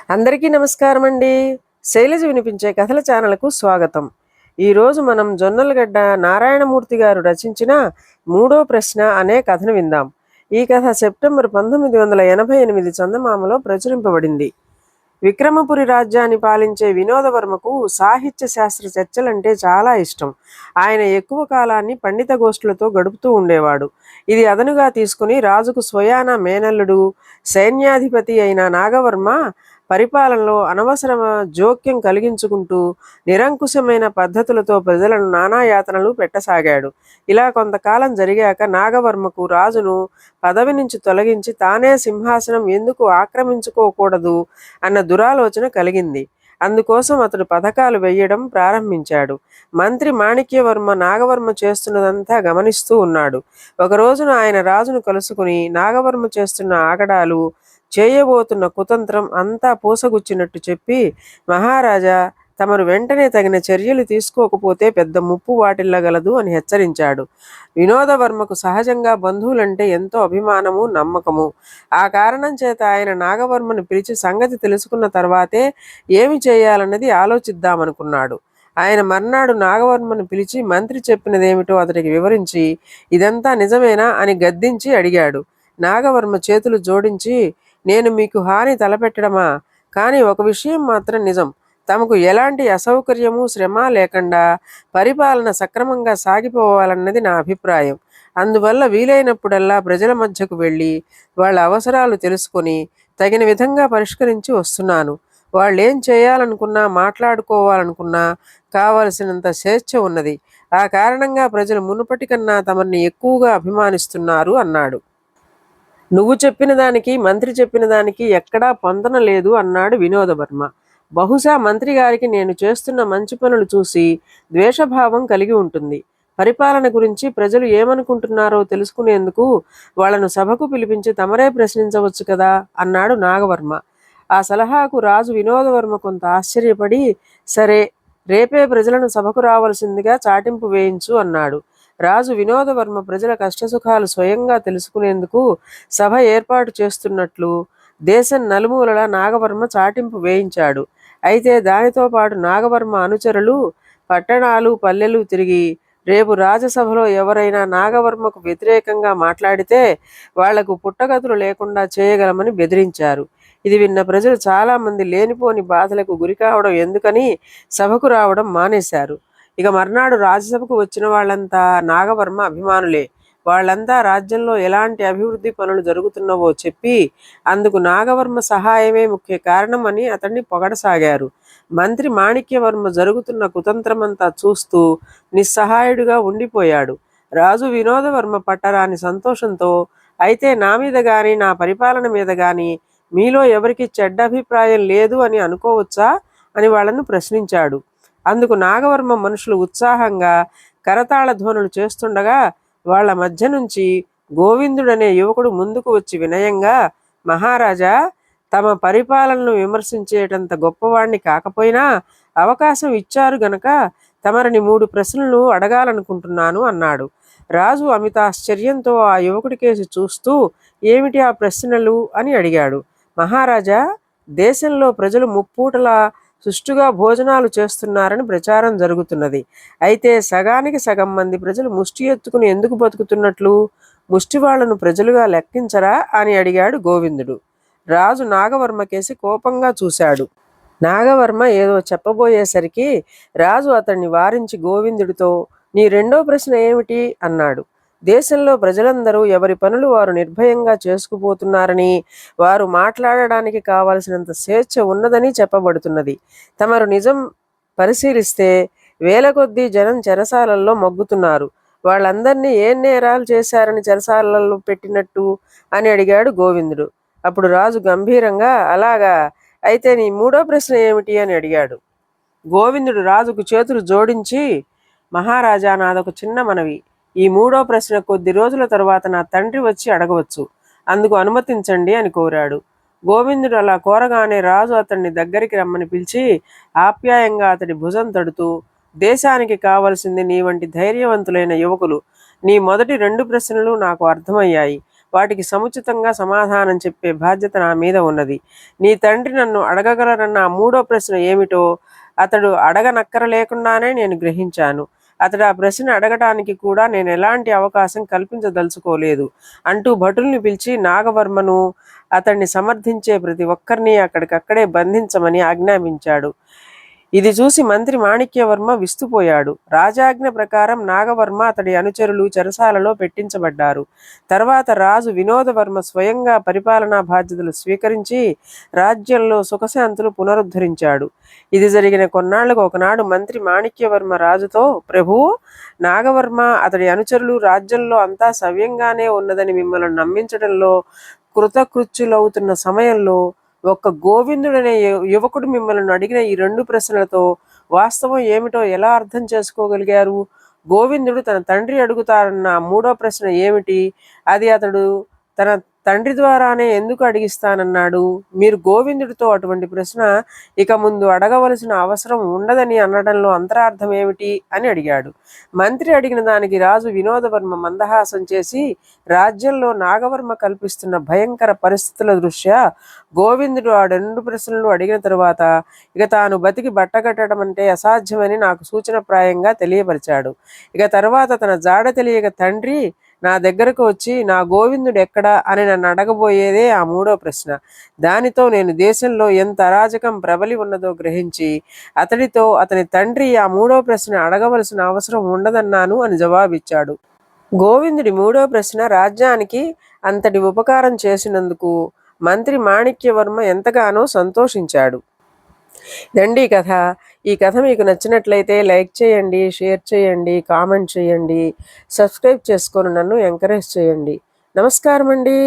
అందరికీ నమస్కారం అండి. శైలజ వినిపించే కథల ఛానల్కు స్వాగతం. ఈరోజు మనం జొన్నలగడ్డ నారాయణమూర్తి గారు రచించిన మూడో ప్రశ్న అనే కథను విందాం. ఈ కథ సెప్టెంబర్ 1988 చందమామలో ప్రచురింపబడింది. విక్రమపురి రాజ్యాన్ని పాలించే వినోదవర్మకు సాహిత్య శాస్త్ర చర్చలంటే చాలా ఇష్టం. ఆయన ఎక్కువ కాలాన్ని పండిత గోష్ఠులతో గడుపుతూ ఉండేవాడు. ఇది అదనుగా తీసుకుని రాజుకు స్వయాన మేనల్లుడు, సైన్యాధిపతి అయిన నాగవర్మ పరిపాలనలో అనవసర జోక్యం కలిగించుకుంటూ నిరంకుశమైన పద్ధతులతో ప్రజలను నానాయాతనలు పెట్టసాగాడు. ఇలా కొంతకాలం జరిగాక నాగవర్మకు రాజును పదవి నుంచి తొలగించి తానే సింహాసనం ఎందుకు ఆక్రమించుకోకూడదు అన్న దురాలోచన కలిగింది. అందుకోసం అతడు పథకాలు వేయడం ప్రారంభించాడు. మంత్రి మాణిక్యవర్మ నాగవర్మ చేస్తున్నదంతా గమనిస్తూ ఉన్నాడు. ఒక రోజున ఆయన రాజును కలుసుకుని నాగవర్మ చేస్తున్న ఆగడాలు, చేయబోతున్న కుతంత్రం అంతా పూసగుచ్చినట్టు చెప్పి, మహారాజా, తమరు వెంటనే తగిన చర్యలు తీసుకోకపోతే పెద్ద ముప్పు వాటిల్లగలదు అని హెచ్చరించాడు. వినోదవర్మకు సహజంగా బంధువులంటే ఎంతో అభిమానము, నమ్మకము. ఆ కారణం చేత ఆయన నాగవర్మను పిలిచి సంగతి తెలుసుకున్న తర్వాతే ఏమి చేయాలన్నది ఆలోచిద్దామనుకున్నాడు. ఆయన మర్నాడు నాగవర్మను పిలిచి మంత్రి చెప్పినదేమిటో అతడికి వివరించి, ఇదంతా నిజమేనా అని గద్దించి అడిగాడు. నాగవర్మ చేతులు జోడించి, నేను మీకు హాని తలపెట్టడమా? కానీ ఒక విషయం మాత్రం నిజం. తమకు ఎలాంటి అసౌకర్యము, శ్రమ లేకుండా పరిపాలన సక్రమంగా సాగిపోవాలన్నది నా అభిప్రాయం. అందువల్ల వీలైనప్పుడల్లా ప్రజల మధ్యకు వెళ్ళి వాళ్ళ అవసరాలు తెలుసుకొని తగిన విధంగా పరిష్కరించి వస్తున్నాను. వాళ్ళు ఏం చేయాలనుకున్నా, మాట్లాడుకోవాలనుకున్నా కావలసినంత స్వేచ్ఛ ఉన్నది. ఆ కారణంగా ప్రజలు మునుపటి కన్నా తమని ఎక్కువగా అభిమానిస్తున్నారు అన్నాడు. నువ్వు చెప్పిన దానికి, మంత్రి చెప్పిన దానికి ఎక్కడా పొందన లేదు అన్నాడు వినోదవర్మ. బహుశా మంత్రి గారికి నేను చేస్తున్న మంచి పనులు చూసి ద్వేషభావం కలిగి ఉంటుంది. పరిపాలన గురించి ప్రజలు ఏమనుకుంటున్నారో తెలుసుకునేందుకు వాళ్లను సభకు పిలిపించి తమరే ప్రశ్నించవచ్చు కదా అన్నాడు నాగవర్మ. ఆ సలహాకు రాజు వినోదవర్మ కొంత ఆశ్చర్యపడి, సరే, రేపే ప్రజలను సభకు రావాల్సిందిగా చాటింపు వేయించు అన్నాడు. రాజు వినోదవర్మ ప్రజల కష్టసుఖాలు స్వయంగా తెలుసుకునేందుకు సభ ఏర్పాటు చేస్తున్నట్లు దేశం నలుమూలల నాగవర్మ చాటింపు వేయించాడు. అయితే దానితో పాటు నాగవర్మ అనుచరులు పట్టణాలు, పల్లెలు తిరిగి రేపు రాజసభలో ఎవరైనా నాగవర్మకు వ్యతిరేకంగా మాట్లాడితే వాళ్లకు పుట్టగతులు లేకుండా చేయగలమని బెదిరించారు. ఇది విన్న ప్రజలు చాలామంది లేనిపోని బాధలకు గురి కావడం ఎందుకని సభకు రావడం మానేశారు. ఇక మర్నాడు రాజ్యసభకు వచ్చిన వాళ్ళంతా నాగవర్మ అభిమానులే. వాళ్ళంతా రాజ్యంలో ఎలాంటి అభివృద్ధి పనులు జరుగుతున్నవో చెప్పి అందుకు నాగవర్మ సహాయమే ముఖ్య కారణం అని అతన్ని పొగడసాగారు. మంత్రి మాణిక్యవర్మ జరుగుతున్న కుతంత్రమంతా చూస్తూ నిస్సహాయుడిగా ఉండిపోయాడు. రాజు వినోదవర్మ పట్టరాని సంతోషంతో, అయితే నా మీద కానీ నా పరిపాలన మీద కానీ మీలో ఎవరికి చెడ్డ అభిప్రాయం లేదు అని అనుకోవచ్చా అని వాళ్ళను ప్రశ్నించాడు. అందుకు నాగవర్మ మనుషులు ఉత్సాహంగా కరతాళ ధ్వనులు చేస్తుండగా వాళ్ల మధ్య నుంచి గోవిందుడనే యువకుడు ముందుకు వచ్చి వినయంగా, మహారాజా, తమ పరిపాలనను విమర్శించేటంత గొప్పవాణ్ణి కాకపోయినా అవకాశం ఇచ్చారు గనక తమరిని 3 ప్రశ్నలు అడగాలనుకుంటున్నాను అన్నాడు. రాజు అమితాశ్చర్యంతో ఆ యువకుడి కేసి చూస్తూ, ఏమిటి ఆ ప్రశ్నలు అని అడిగాడు. మహారాజా, దేశంలో ప్రజలు ముప్పూటలా సుష్టుగా భోజనాలు చేస్తున్నారని ప్రచారం జరుగుతున్నది. అయితే సగానికి సగం మంది ప్రజలు ముష్టి ఎత్తుకుని ఎందుకు బతుకుతున్నట్లు? ముష్టి వాళ్లను ప్రజలుగా లెక్కించరా అని అడిగాడు గోవిందుడు. రాజు నాగవర్మ కేసి కోపంగా చూశాడు. నాగవర్మ ఏదో చెప్పబోయేసరికి రాజు అతన్ని వారించి గోవిందుడితో, నీ రెండో ప్రశ్న ఏమిటి అన్నాడు. దేశంలో ప్రజలందరూ ఎవరి పనులు వారు నిర్భయంగా చేసుకుపోతున్నారని, వారు మాట్లాడడానికి కావలసినంత స్వేచ్ఛ ఉన్నదని చెప్పబడుతున్నది. తమరు నిజం పరిశీలిస్తే వేల కొద్దీ జనం చెరసాలల్లో మొగ్గుతున్నారు. వాళ్ళందరినీ ఏం నేరాలు చేశారని చెరసాలలో పెట్టినట్టు అని అడిగాడు గోవిందుడు. అప్పుడు రాజు గంభీరంగా, అలాగా, అయితే నీ మూడో ప్రశ్న ఏమిటి అని అడిగాడు. గోవిందుడు రాజుకు చేతులు జోడించి, మహారాజా, నాదొక చిన్న మనవి. ఈ మూడో ప్రశ్న కొద్ది రోజుల తరువాత నా తండ్రి వచ్చి అడగవచ్చు. అందుకు అనుమతించండి అని కోరాడు. గోవిందుడు అలా కోరగానే రాజు అతన్ని దగ్గరికి రమ్మని పిలిచి ఆప్యాయంగా అతడి భుజం తడుతూ, దేశానికి కావలసింది నీ వంటి ధైర్యవంతులైన యువకులు. నీ మొదటి 2 ప్రశ్నలు నాకు అర్థమయ్యాయి. వాటికి సముచితంగా సమాధానం చెప్పే బాధ్యత నా మీద ఉన్నది. నీ తండ్రి నన్ను అడగగలరన్న ఆ మూడో ప్రశ్న ఏమిటో అతడు అడగనక్కర లేకుండానే నేను గ్రహించాను. అతడు ఆ ప్రశ్న అడగటానికి కూడా నేను ఎలాంటి అవకాశం కల్పించదలుచుకోలేదు అంటూ భటుల్ని పిలిచి నాగవర్మను అతన్ని సమర్థించే ప్రతి ఒక్కరిని అక్కడికక్కడే బంధించమని ఆజ్ఞాపించాడు. ఇది చూసి మంత్రి మాణిక్యవర్మ విస్తుపోయాడు. రాజాజ్ఞ ప్రకారం నాగవర్మ అతడి అనుచరులు చెరసాలలో పెట్టించబడ్డారు. తర్వాత రాజు వినోదవర్మ స్వయంగా పరిపాలనా బాధ్యతలు స్వీకరించి రాజ్యంలో సుఖశాంతులు పునరుద్ధరించాడు. ఇది జరిగిన కొన్నాళ్లకు ఒకనాడు మంత్రి మాణిక్యవర్మ రాజుతో, ప్రభు, నాగవర్మ అతడి అనుచరులు రాజ్యంలో అంతా సవ్యంగానే ఉన్నదని మిమ్మల్ని నమ్మించడంలో కృతకృత్యులవుతున్న సమయంలో ఒక్క గోవిందుడనే యువకుడు మిమ్మల్ని అడిగిన ఈ 2 ప్రశ్నలతో వాస్తవం ఏమిటో ఎలా అర్థం చేసుకోగలిగారు? గోవిందుడు తన తండ్రి అడుగుతారన్న మూడో ప్రశ్న ఏమిటి? అది అతడు తన తండ్రి ద్వారానే ఎందుకు అడిగిస్తానన్నాడు? మీరు గోవిందుడితో అటువంటి ప్రశ్న ఇక ముందు అడగవలసిన అవసరం ఉండదని అనడంలో అంతరార్థం ఏమిటి అని అడిగాడు. మంత్రి అడిగిన దానికి రాజు వినోదవర్మ మందహాసం చేసి, రాజ్యంలో నాగవర్మ కల్పిస్తున్న భయంకర పరిస్థితుల దృష్ట్యా గోవిందుడు ఆ 2 ప్రశ్నలు అడిగిన తరువాత ఇక తాను బతికి బట్టగట్టడం అంటే అసాధ్యమని నాకు సూచనప్రాయంగా తెలియపరిచాడు. ఇక తర్వాత తన జాడ తెలియక తండ్రి నా దగ్గరకు వచ్చి నా గోవిందుడు ఎక్కడా అని నన్ను అడగబోయేదే ఆ మూడో ప్రశ్న. దానితో నేను దేశంలో ఎంత అరాజకం ప్రబలి ఉన్నదో గ్రహించి అతడితో అతని తండ్రి ఆ మూడో ప్రశ్న అడగవలసిన అవసరం ఉండదన్నాను అని జవాబిచ్చాడు. గోవిందుడి మూడో ప్రశ్న రాజ్యానికి అంతటి ఉపకారం చేసినందుకు మంత్రి మాణిక్యవర్మ ఎంతగానో సంతోషించాడు. ఇదండి ఈ కథ. ఈ కథ మీకు నచ్చినట్లయితే లైక్ చేయండి, షేర్ చేయండి, కామెంట్ చేయండి, సబ్స్క్రైబ్ చేసుకొని నన్ను ఎంకరేజ్ చేయండి. నమస్కారం అండి.